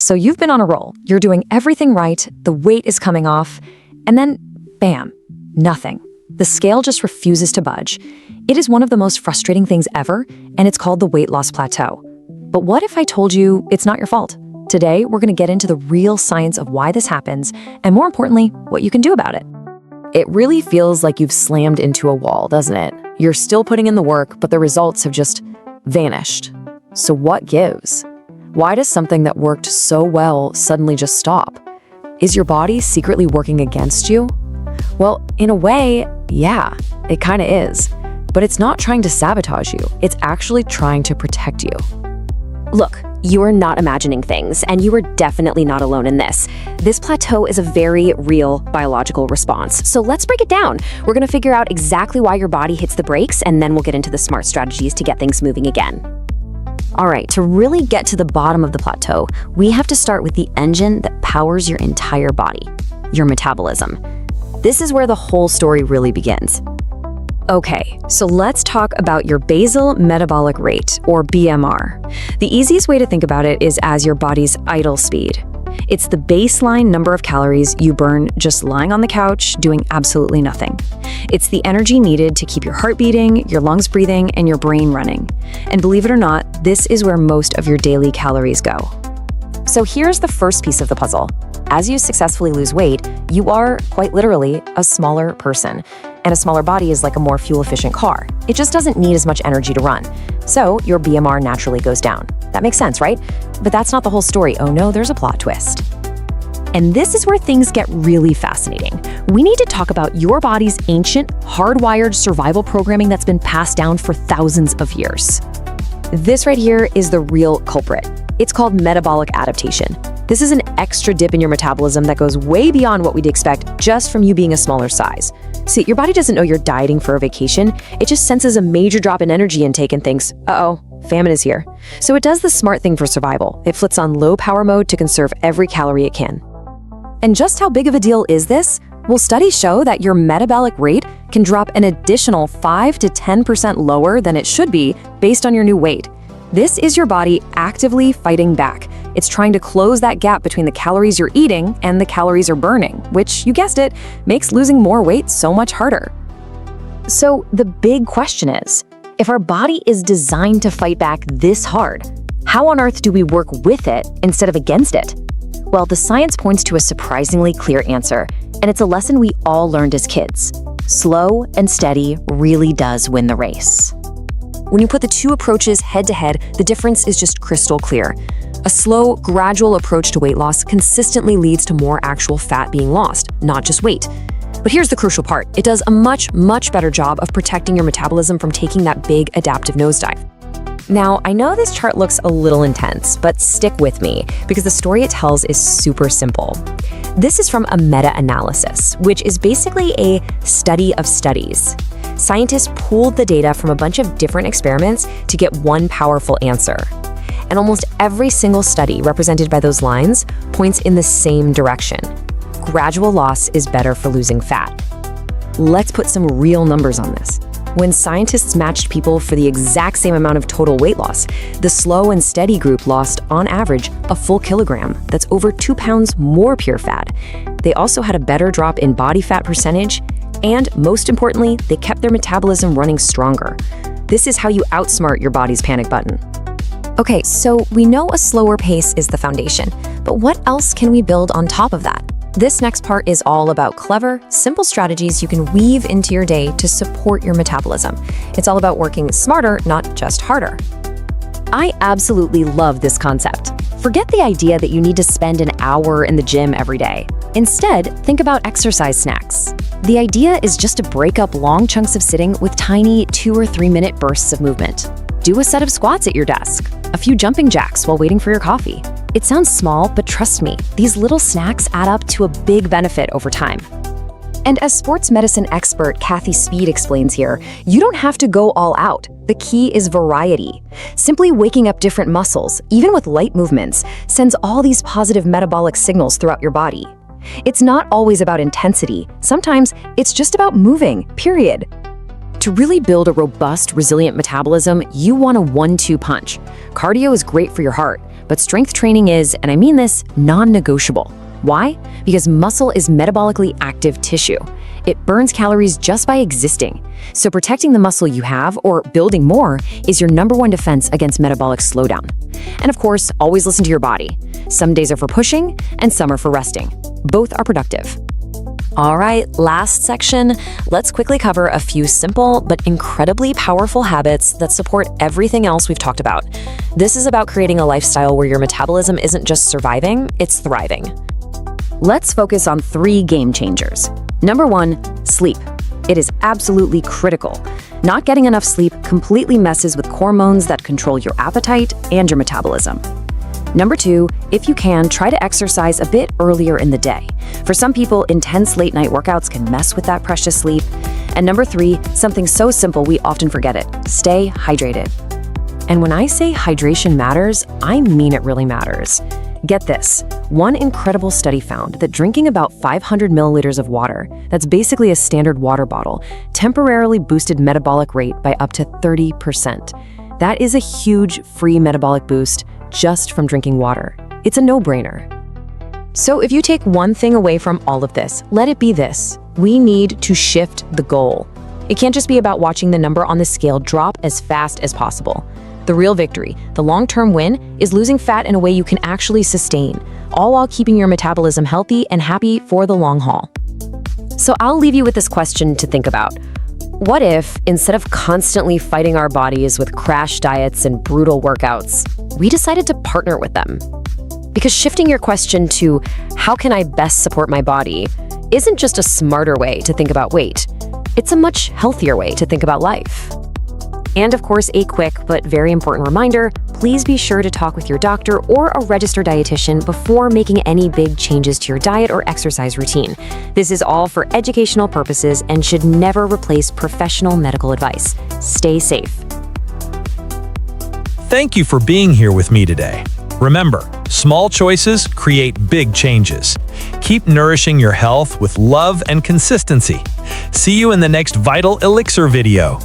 So you've been on a roll. You're doing everything right, the weight is coming off, and then, bam, nothing. The scale just refuses to budge. It is one of the most frustrating things ever, and it's called the weight loss plateau. But what if I told you it's not your fault? Today, we're going to get into the real science of why this happens, and more importantly, what you can do about it. It really feels like you've slammed into a wall, doesn't it? You're still putting in the work, but the results have just vanished. So what gives? Why does something that worked so well suddenly just stop? Is your body secretly working against you? Well, in a way, yeah, it kind of is. But it's not trying to sabotage you. It's actually trying to protect you. Look, you are not imagining things, and you are definitely not alone in this. This plateau is a very real biological response. So let's break it down. We're going to figure out exactly why your body hits the brakes, and then we'll get into the smart strategies to get things moving again. All right, to really get to the bottom of the plateau, we have to start with the engine that powers your entire body, your metabolism. This is where the whole story really begins. Okay, so let's talk about your basal metabolic rate, or BMR. The easiest way to think about it is as your body's idle speed. It's the baseline number of calories you burn just lying on the couch doing absolutely nothing. It's the energy needed to keep your heart beating, your lungs breathing, and your brain running. And believe it or not, this is where most of your daily calories go. So here's the first piece of the puzzle. As you successfully lose weight, you are, quite literally, a smaller person. And a smaller body is like a more fuel-efficient car. It just doesn't need as much energy to run. So your BMR naturally goes down. That makes sense, right? But that's not the whole story. Oh no, there's a plot twist. And this is where things get really fascinating. We need to talk about your body's ancient, hardwired survival programming that's been passed down for thousands of years. This right here is the real culprit. It's called metabolic adaptation. This is an extra dip in your metabolism that goes way beyond what we'd expect just from you being a smaller size. See, your body doesn't know you're dieting for a vacation. It just senses a major drop in energy intake and thinks, uh-oh, famine is here. So it does the smart thing for survival. It flips on low power mode to conserve every calorie it can. And just how big of a deal is this? Well, studies show that your metabolic rate can drop an additional 5 to 10% lower than it should be based on your new weight. This is your body actively fighting back. It's trying to close that gap between the calories you're eating and the calories you're burning, which, you guessed it, makes losing more weight so much harder. So the big question is, if our body is designed to fight back this hard, how on earth do we work with it instead of against it? Well, the science points to a surprisingly clear answer, and it's a lesson we all learned as kids. Slow and steady really does win the race. When you put the two approaches head-to-head, the difference is just crystal clear. A slow, gradual approach to weight loss consistently leads to more actual fat being lost, not just weight. But here's the crucial part. It does a much, much better job of protecting your metabolism from taking that big adaptive nosedive. Now, I know this chart looks a little intense, but stick with me, because the story it tells is super simple. This is from a meta-analysis, which is basically a study of studies. Scientists pooled the data from a bunch of different experiments to get one powerful answer. And almost every single study represented by those lines points in the same direction. Gradual loss is better for losing fat. Let's put some real numbers on this. When scientists matched people for the exact same amount of total weight loss, the slow and steady group lost, on average, a full kilogram. That's over 2 pounds more pure fat. They also had a better drop in body fat percentage, and most importantly, they kept their metabolism running stronger. This is how you outsmart your body's panic button. Okay, so we know a slower pace is the foundation, but what else can we build on top of that? This next part is all about clever, simple strategies you can weave into your day to support your metabolism. It's all about working smarter, not just harder. I absolutely love this concept. Forget the idea that you need to spend an hour in the gym every day. Instead, think about exercise snacks. The idea is just to break up long chunks of sitting with tiny 2 or 3 minute bursts of movement. Do a set of squats at your desk, a few jumping jacks while waiting for your coffee. It sounds small, but trust me, these little snacks add up to a big benefit over time. And as sports medicine expert Kathy Speed explains here, you don't have to go all out. The key is variety. Simply waking up different muscles, even with light movements, sends all these positive metabolic signals throughout your body. It's not always about intensity. Sometimes it's just about moving, period. To really build a robust, resilient metabolism, you want a 1-2 punch. Cardio is great for your heart, But strength training is, and I mean this, non-negotiable. Why? Because muscle is metabolically active tissue. It burns calories just by existing. So protecting the muscle you have, or building more, is your #1 defense against metabolic slowdown. And of course, always listen to your body. Some days are for pushing, and some are for resting. Both are productive. All right, last section. Let's quickly cover a few simple but incredibly powerful habits that support everything else we've talked about. This is about creating a lifestyle where your metabolism isn't just surviving, it's thriving. Let's focus on 3 game changers. #1, sleep. It is absolutely critical. Not getting enough sleep completely messes with hormones that control your appetite and your metabolism. #2, if you can, try to exercise a bit earlier in the day. For some people, intense late-night workouts can mess with that precious sleep. And #3, something so simple we often forget it: stay hydrated. And when I say hydration matters, I mean it really matters. Get this, one incredible study found that drinking about 500 milliliters of water, that's basically a standard water bottle, temporarily boosted metabolic rate by up to 30%. That is a huge free metabolic boost just from drinking water. It's a no-brainer. So if you take one thing away from all of this, let it be this: we need to shift the goal. It can't just be about watching the number on the scale drop as fast as possible. The real victory, the long-term win, is losing fat in a way you can actually sustain, all while keeping your metabolism healthy and happy for the long haul. So I'll leave you with this question to think about. What if, instead of constantly fighting our bodies with crash diets and brutal workouts, we decided to partner with them? Because shifting your question to, how can I best support my body, isn't just a smarter way to think about weight. It's a much healthier way to think about life. And of course, a quick but very important reminder, please be sure to talk with your doctor or a registered dietitian before making any big changes to your diet or exercise routine. This is all for educational purposes and should never replace professional medical advice. Stay safe. Thank you for being here with me today. Remember, small choices create big changes. Keep nourishing your health with love and consistency. See you in the next Vital Elixir video.